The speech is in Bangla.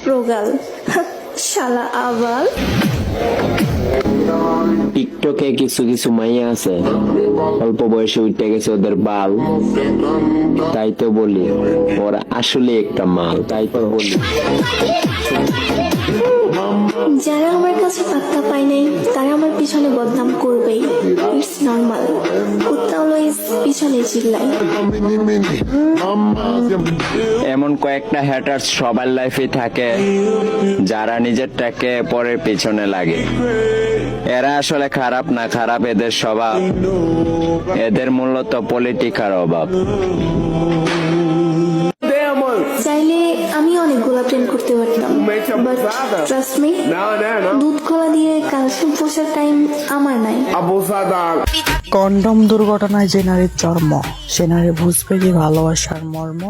প্রগাল শালা আবাল। টিকটকে কিছু কিছু মাইয়া আছে অল্প বয়সে উঠে গেছে ওদের বাল, তাই তো বলি ওরা আসলে একটা মাল, তাই তো বলি। যারা আমার কাছে পাত্তা পায় নাই তারা আমার পিছনে বদনাম করবেই, ইটস নর্মাল। কুত্তা অলওয়েজ পিছনে চিল্লায়। এমন কয়েকটা হ্যাটার্স সবার লাইফে থাকে যারা নিজেরটাকে পরের পিছনে লাগে। এরা আসলে খারাপ না, খারাপ এদের স্বভাব, এদের মূলত পলিটিকার অভাব। চাইলে আমি অনেকগুলা প্রেম করতে পারতাম, বাট ট্রাস্ট মি, দুধ কলা দিয়ে ক্যালসিয়াম পোষার টাইম আমার নাই। কন্ডম দুর্ঘটনায় যে নারীর চর্ম, সে নারী বুঝবে কি ভালোবাসার মর্ম।